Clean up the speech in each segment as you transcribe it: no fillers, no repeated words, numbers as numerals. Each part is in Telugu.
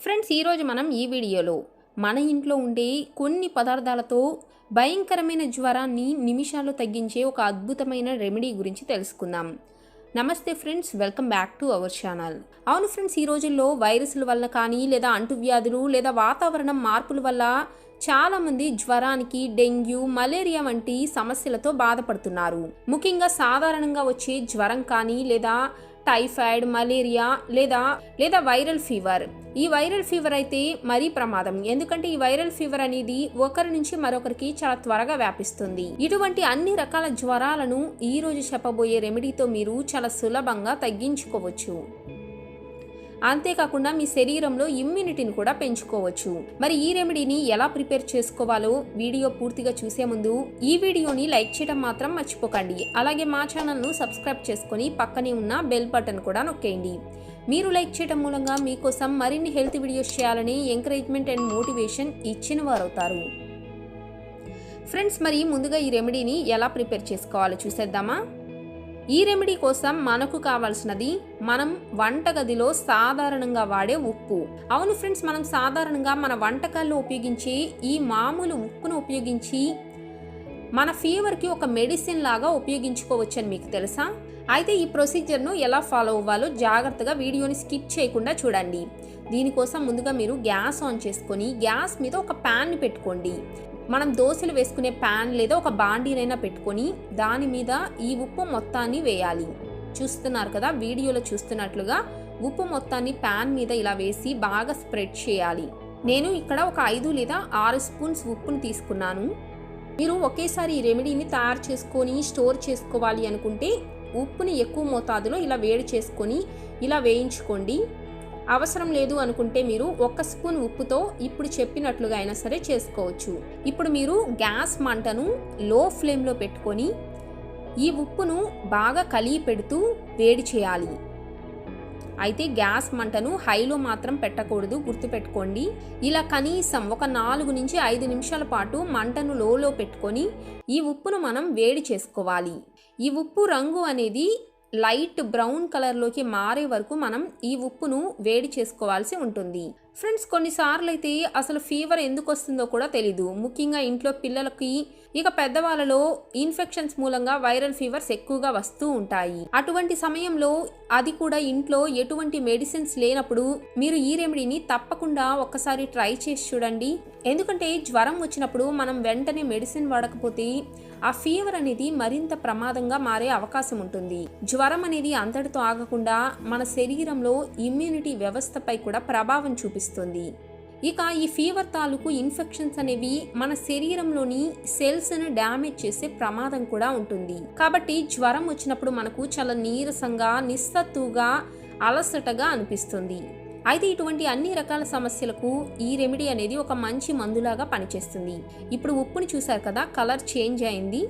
ఫ్రెండ్స్, ఈరోజు మనం ఈ వీడియోలో మన ఇంట్లో ఉండే కొన్ని పదార్థాలతో భయంకరమైన జ్వరాన్ని నిమిషాల్లో తగ్గించే ఒక అద్భుతమైన రెమెడీ గురించి తెలుసుకుందాం. నమస్తే friends, welcome back to our channel. అవును ఫ్రెండ్స్, ఈ రోజుల్లో వైరస్ల వల్ల కానీ లేదా అంటువ్యాధులు లేదా వాతావరణం మార్పుల వల్ల చాలామంది జ్వరానికి, డెంగ్యూ, మలేరియా వంటి సమస్యలతో బాధపడుతున్నారు. ముఖ్యంగా సాధారణంగా వచ్చే జ్వరం కానీ లేదా టైఫాయిడ్, మలేరియా లేదా వైరల్ ఫీవర్. ఈ వైరల్ ఫీవర్ అయితే మరీ ప్రమాదం. ఎందుకంటే ఈ వైరల్ ఫీవర్ అనేది ఒకరి నుంచి మరొకరికి చాలా త్వరగా వ్యాపిస్తుంది. ఇటువంటి అన్ని రకాల జ్వరాలను ఈ రోజు చెప్పబోయే రెమెడీతో మీరు చాలా సులభంగా తగ్గించుకోవచ్చు. అంతేకాకుండా మీ శరీరంలో ఇమ్యూనిటీని కూడా పెంచుకోవచ్చు. మరి ఈ రెమెడీని ఎలా ప్రిపేర్ చేసుకోవాలో వీడియో పూర్తిగా చూసే ముందు ఈ వీడియోని లైక్ చేయడం మాత్రం మర్చిపోకండి. అలాగే మా ఛానల్ను సబ్స్క్రైబ్ చేసుకొని పక్కనే ఉన్న బెల్ బటన్ కూడా నొక్కేయండి. మీరు లైక్ చేయడం మూలంగా మీకోసం మరిన్ని హెల్త్ వీడియోస్ చేయాలని ఎంకరేజ్మెంట్ అండ్ మోటివేషన్ ఇచ్చిన వారు అవుతారు. ఫ్రెండ్స్, మరి ముందుగా ఈ రెమెడీని ఎలా ప్రిపేర్ చేసుకోవాలో చూసేద్దామా. ఈ రెమెడీ కోసం మనకు కావాల్సినది మనం వంటగదిలో సాధారణంగా వాడే ఉప్పు. అవును ఫ్రెండ్స్, మనం సాధారణంగా మన వంటకాల్లో ఉపయోగించే ఈ మామూలు ఉప్పును ఉపయోగించి మన ఫీవర్కి ఒక మెడిసిన్ లాగా ఉపయోగించుకోవచ్చు అని మీకు తెలుసా? అయితే ఈ ప్రొసీజర్ను ఎలా ఫాలో అవ్వాలో జాగ్రత్తగా వీడియోని స్కిప్ చేయకుండా చూడండి. దీనికోసం ముందుగా మీరు గ్యాస్ ఆన్ చేసుకొని గ్యాస్ మీద ఒక ప్యాన్ని పెట్టుకోండి. మనం దోశలు వేసుకునే ప్యాన్ లేదా ఒక బాండీనైనా పెట్టుకొని దాని మీద ఈ ఉప్పు మొత్తాన్ని వేయాలి. చూస్తున్నారు కదా, వీడియోలో చూస్తున్నట్లుగా ఉప్పు మొత్తాన్ని ప్యాన్ మీద ఇలా వేసి బాగా స్ప్రెడ్ చేయాలి. నేను ఇక్కడ ఒక 5 లేదా 6 స్పూన్స్ ఉప్పును తీసుకున్నాను. మీరు ఒకేసారి ఈ రెమెడీని తయారు చేసుకొని స్టోర్ చేసుకోవాలి అనుకుంటే ఉప్పుని ఎక్కువ మోతాదులో ఇలా వేడి చేసుకొని ఇలా వేయించుకోండి. అవసరం లేదు అనుకుంటే మీరు 1 స్పూన్ ఉప్పుతో ఇప్పుడు చెప్పినట్లుగా అయినా సరే చేసుకోవచ్చు. ఇప్పుడు మీరు గ్యాస్ మంటను లో ఫ్లేమ్లో పెట్టుకొని ఈ ఉప్పును బాగా కలిగి పెడుతూ వేడి చేయాలి. అయితే గ్యాస్ మంటను హైలో మాత్రం పెట్టకూడదు, గుర్తుపెట్టుకోండి. ఇలా కనీసం ఒక 4 నుంచి 5 నిమిషాల పాటు మంటను లోలో పెట్టుకొని ఈ ఉప్పును మనం వేడి చేసుకోవాలి. ఈ ఉప్పు రంగు అనేది లైట్ బ్రౌన్ కలర్లోకి మారే వరకు మనం ఈ ఉప్పును వేడి చేసుకోవాల్సి ఉంటుంది. ఫ్రెండ్స్, కొన్నిసార్లు అయితే అసలు ఫీవర్ ఎందుకు వస్తుందో కూడా తెలీదు. ముఖ్యంగా ఇంట్లో పిల్లలకి, ఇక పెద్దవాళ్ళలో ఇన్ఫెక్షన్స్ మూలంగా వైరల్ ఫీవర్స్ ఎక్కువగా వస్తూ ఉంటాయి. అటువంటి సమయంలో అది కూడా ఇంట్లో ఎటువంటి మెడిసిన్స్ లేనప్పుడు మీరు ఈ రెమెడీని తప్పకుండా ఒక్కసారి ట్రై చేసి చూడండి. ఎందుకంటే జ్వరం వచ్చినప్పుడు మనం వెంటనే మెడిసిన్ వాడకపోతే ఆ ఫీవర్ అనేది మరింత ప్రమాదంగా మారే అవకాశం ఉంటుంది. జ్వరం అనేది అంతటితో ఆగకుండా మన శరీరంలో ఇమ్యూనిటీ వ్యవస్థపై కూడా ప్రభావం చూపిస్తుంది. ఇక ఈ ఫీవర్ తాలూకు ఇన్ఫెక్షన్స్ అనేవి మన శరీరంలోని సెల్స్ను డ్యామేజ్ చేసే ప్రమాదం కూడా ఉంటుంది. కాబట్టి జ్వరం వచ్చినప్పుడు మనకు చాలా నీరసంగా, నిస్సత్తుగా, అలసటగా అనిపిస్తుంది. అయితే ఇటువంటి అన్ని రకాల సమస్యలకు ఈ రెమెడీ అనేది ఒక మంచి మందులాగా పనిచేస్తుంది. ఇప్పుడు ఉప్పుని చూసారు కదా, కలర్ చేంజ్ అయింది.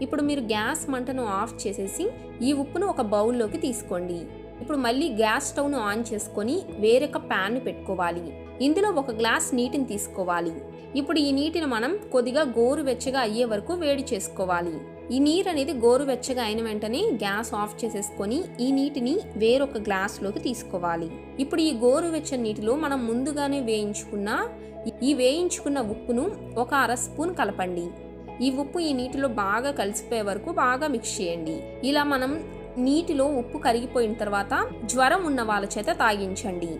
ఇప్పుడు మీరు గ్యాస్ మంటను ఆఫ్ చేసేసి ఈ ఉప్పును ఒక బౌల్లోకి తీసుకోండి. ఇప్పుడు మళ్ళీ గ్యాస్ స్టవ్ను ఆన్ చేసుకొని వేరొక ప్యాన్ పెట్టుకోవాలి. ఇందులో 1 గ్లాస్ నీటిని తీసుకోవాలి. ఇప్పుడు ఈ నీటిని మనం కొద్దిగా గోరువెచ్చగా అయ్యే వరకు వేడి చేసుకోవాలి. ఈ నీరు అనేది గోరువెచ్చగా అయిన వెంటనే గ్యాస్ ఆఫ్ చేసేసుకొని ఈ నీటిని వేరొక గ్లాస్లోకి తీసుకోవాలి. ఇప్పుడు ఈ గోరువెచ్చని నీటిలో మనం ముందుగానే వేయించుకున్న ఉప్పును ఒక 1/2 స్పూన్ కలపండి. ఈ ఉప్పు ఈ నీటిలో బాగా కలిసిపోయే వరకు బాగా మిక్స్ చేయండి. ఇలా మనం నీటిలో ఉప్పు కరిగిపోయిన తర్వాత జ్వరం ఉన్న వాళ్ళ చేత తాగించండి.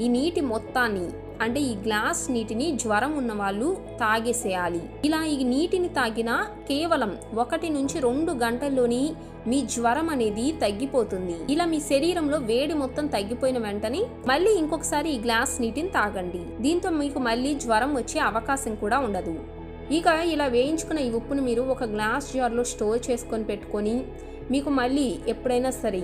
ఈ నీటి మొత్తాన్ని, అంటే ఈ గ్లాస్ నీటిని జ్వరం ఉన్న వాళ్ళు తాగేసేయాలి. ఇలా ఈ నీటిని తాగిన కేవలం 1 నుంచి 2 గంటల్లోని మీ జ్వరం అనేది తగ్గిపోతుంది. ఇలా మీ శరీరంలో వేడి మొత్తం తగ్గిపోయిన వెంటనే మళ్ళీ ఇంకొకసారి ఈ గ్లాస్ నీటిని తాగండి. దీంతో మీకు మళ్ళీ జ్వరం వచ్చే అవకాశం కూడా ఉండదు. ఇక ఇలా వేయించుకున్న ఈ ఉప్పును మీరు ఒక గ్లాస్ జార్లో స్టోర్ చేసుకొని పెట్టుకొని మీకు మళ్ళీ ఎప్పుడైనా సరే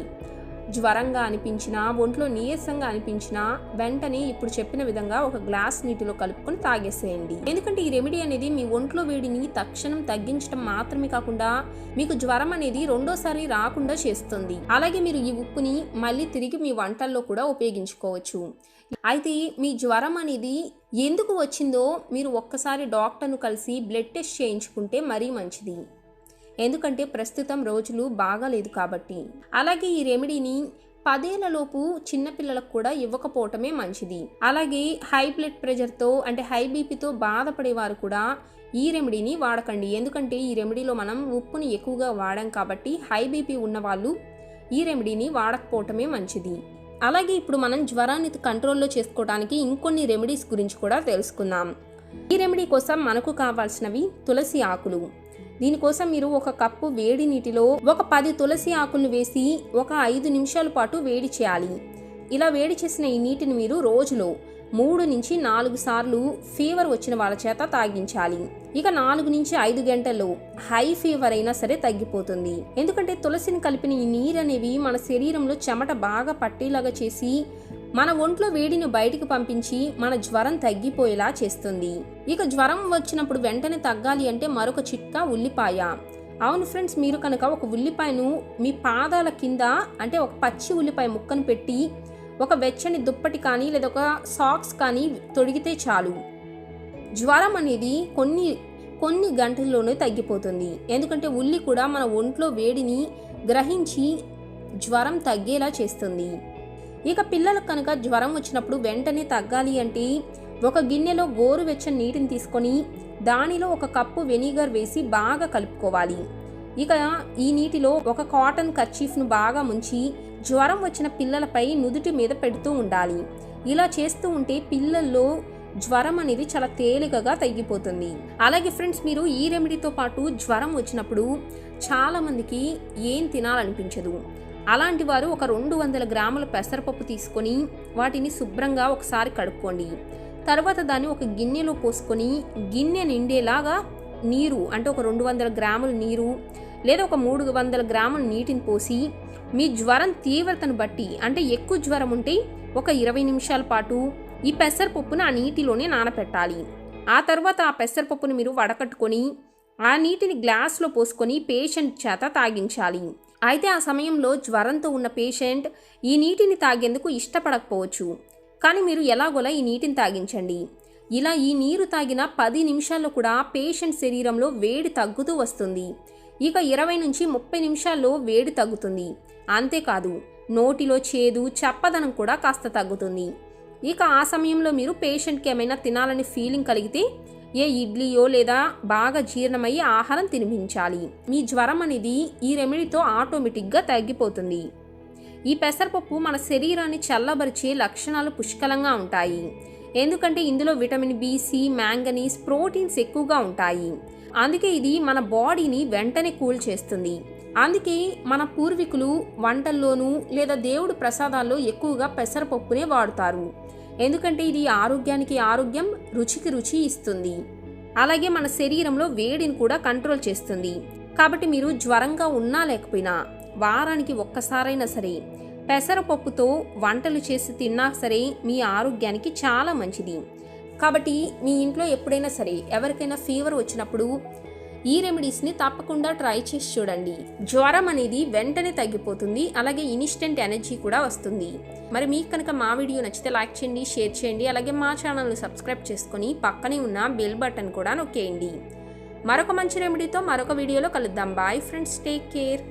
జ్వరంగా అనిపించినా, ఒంట్లో నీరసంగా అనిపించినా వెంటనే ఇప్పుడు చెప్పిన విధంగా ఒక గ్లాస్ నీటిలో కలుపుకొని తాగేసేయండి. ఎందుకంటే ఈ రెమెడీ అనేది మీ ఒంట్లో వేడిని తక్షణం తగ్గించడం మాత్రమే కాకుండా మీకు జ్వరం అనేది రెండోసారి రాకుండా చేస్తుంది. అలాగే మీరు ఈ ఉప్పుని మళ్ళీ తిరిగి మీ వంటల్లో కూడా ఉపయోగించుకోవచ్చు. అయితే మీ జ్వరం అనేది ఎందుకు వచ్చిందో మీరు ఒక్కసారి డాక్టర్ను కలిసి బ్లడ్ టెస్ట్ చేయించుకుంటే మరీ మంచిది. ఎందుకంటే ప్రస్తుతం రోజులు బాగాలేదు కాబట్టి. అలాగే ఈ రెమెడీని 10 ఏళ్లలోపు చిన్నపిల్లలకు కూడా ఇవ్వకపోవటమే మంచిది. అలాగే హై బ్లడ్ ప్రెషర్తో అంటే హై బీపీతో బాధపడేవారు కూడా ఈ రెమెడీని వాడకండి. ఎందుకంటే ఈ రెమెడీలో మనం ఉప్పుని ఎక్కువగా వాడాం కాబట్టి హై బీపీ ఉన్న వాళ్ళు ఈ రెమెడీని వాడకపోవటమే మంచిది. అలాగే ఇప్పుడు మనం జ్వరాన్ని కంట్రోల్లో చేసుకోవడానికి ఇంకొన్ని రెమెడీస్ గురించి కూడా తెలుసుకుందాం. ఈ రెమెడీ కోసం మనకు కావాల్సినవి తులసి ఆకులు. దీనికోసం మీరు 1 కప్పు వేడి నీటిలో ఒక 10 తులసి ఆకులను వేసి ఒక 5 నిమిషాల పాటు వేడి చేయాలి. ఇలా వేడి చేసిన ఈ నీటిని మీరు రోజులో 3 నుంచి 4 సార్లు ఫీవర్ వచ్చిన వాళ్ళ చేత తాగించాలి. ఇక 4 నుంచి 5 గంటల్లో హై ఫీవర్ అయినా సరే తగ్గిపోతుంది. ఎందుకంటే తులసిని కలిపిన ఈ నీరు అనేవి మన శరీరంలో చెమట బాగా పట్టేలాగా చేసి మన ఒంట్లో వేడిని బయటికి పంపించి మన జ్వరం తగ్గిపోయేలా చేస్తుంది. ఇక జ్వరం వచ్చినప్పుడు వెంటనే తగ్గాలి అంటే మరొక చిట్కా ఉల్లిపాయ. అవును ఫ్రెండ్స్, మీరు కనుక ఒక ఉల్లిపాయను మీ పాదాల కింద అంటే ఒక పచ్చి ఉల్లిపాయ ముక్కను పెట్టి ఒక వెచ్చని దుప్పటి కానీ లేదా ఒక సాక్స్ కానీ తొడిగితే చాలు, జ్వరం అనేది కొన్ని గంటల్లోనే తగ్గిపోతుంది. ఎందుకంటే ఉల్లి కూడా మన ఒంట్లో వేడిని గ్రహించి జ్వరం తగ్గేలా చేస్తుంది. ఇక పిల్లలకు కనుక జ్వరం వచ్చినప్పుడు వెంటనే తగ్గాలి అంటే ఒక గిన్నెలో గోరువెచ్చని నీటిని తీసుకొని దానిలో 1 కప్పు వెనిగర్ వేసి బాగా కలుపుకోవాలి. ఇక ఈ నీటిలో ఒక కాటన్ కర్చీఫ్ను బాగా ముంచి జ్వరం వచ్చిన పిల్లలపై నుదుటి మీద పెడుతూ ఉండాలి. ఇలా చేస్తూ ఉంటే పిల్లల్లో జ్వరం అనేది చాలా తేలికగా తగ్గిపోతుంది. అలాగే ఫ్రెండ్స్, మీరు ఈ రెమెడీతో పాటు జ్వరం వచ్చినప్పుడు చాలా మందికి ఏం తినాలనిపించదు. అలాంటి వారు ఒక 200 గ్రాముల పెసరపప్పు తీసుకొని వాటిని శుభ్రంగా ఒకసారి కడుక్కోండి. తర్వాత దాన్ని ఒక గిన్నెలో పోసుకొని గిన్నె నిండేలాగా నీరు అంటే ఒక 200 గ్రాముల నీరు లేదా ఒక 300 గ్రాముల నీటిని పోసి మీ జ్వరం తీవ్రతను బట్టి అంటే ఎక్కువ జ్వరం ఉంటే ఒక 20 నిమిషాల పాటు ఈ పెసరపప్పును ఆ నీటిలోనే నానపెట్టాలి. ఆ తర్వాత ఆ పెసరపప్పును మీరు వడకట్టుకొని ఆ నీటిని గ్లాస్లో పోసుకొని పేషెంట్ చేత తాగించాలి. అయితే ఆ సమయంలో జ్వరంతో ఉన్న పేషెంట్ ఈ నీటిని తాగేందుకు ఇష్టపడకపోవచ్చు. కానీ మీరు ఎలాగోలా ఈ నీటిని తాగించండి. ఇలా ఈ నీరు తాగిన 10 నిమిషాల్లో కూడా పేషెంట్ శరీరంలో వేడి తగ్గుతూ వస్తుంది. ఇక 20 నుంచి 30 నిమిషాల్లో వేడి తగ్గుతుంది. అంతేకాదు నోటిలో చేదు చప్పదనం కూడా కాస్త తగ్గుతుంది. ఇక ఆ సమయంలో మీరు పేషెంట్కి ఏమైనా తినాలని ఫీలింగ్ కలిగితే ఏ ఇడ్లీయో లేదా బాగా జీర్ణమయ్యే ఆహారం తినిపించాలి. మీ జ్వరం అనేది ఈ రెమెడీతో ఆటోమేటిక్గా తగ్గిపోతుంది. ఈ పెసరపప్పు మన శరీరాన్ని చల్లబరిచే లక్షణాలు పుష్కలంగా ఉంటాయి. ఎందుకంటే ఇందులో vitamin B, C, manganese, proteins ఎక్కువగా ఉంటాయి. అందుకే ఇది మన బాడీని వెంటనే కూల్ చేస్తుంది. అందుకే మన పూర్వీకులు వంటల్లోనూ లేదా దేవుడు ప్రసాదాల్లో ఎక్కువగా పెసరపప్పునే వాడుతారు. ఎందుకంటే ఇది ఆరోగ్యానికి ఆరోగ్యం, రుచికి రుచి ఇస్తుంది. అలాగే మన శరీరంలో వేడిని కూడా కంట్రోల్ చేస్తుంది. కాబట్టి మీరు జ్వరంగా ఉన్నా లేకపోయినా వారానికి ఒక్కసారైనా సరే పెసరపప్పుతో వంటలు చేసి తిన్నా సరే మీ ఆరోగ్యానికి చాలా మంచిది. కాబట్టి మీ ఇంట్లో ఎప్పుడైనా సరే ఎవరికైనా ఫీవర్ వచ్చినప్పుడు ఈ రెమెడీస్ని తప్పకుండా ట్రై చేసి చూడండి. జ్వరం అనేది వెంటనే తగ్గిపోతుంది. అలాగే ఇన్స్టెంట్ ఎనర్జీ కూడా వస్తుంది. మరి మీకు కనుక మా వీడియో నచ్చితే లైక్ చేయండి, షేర్ చేయండి. అలాగే మా ఛానల్ని సబ్స్క్రైబ్ చేసుకొని పక్కనే ఉన్న బెల్ బటన్ కూడా నొక్కేయండి. మరొక మంచి రెమెడీతో మరొక వీడియోలో కలుద్దాం. Bye friends, take care.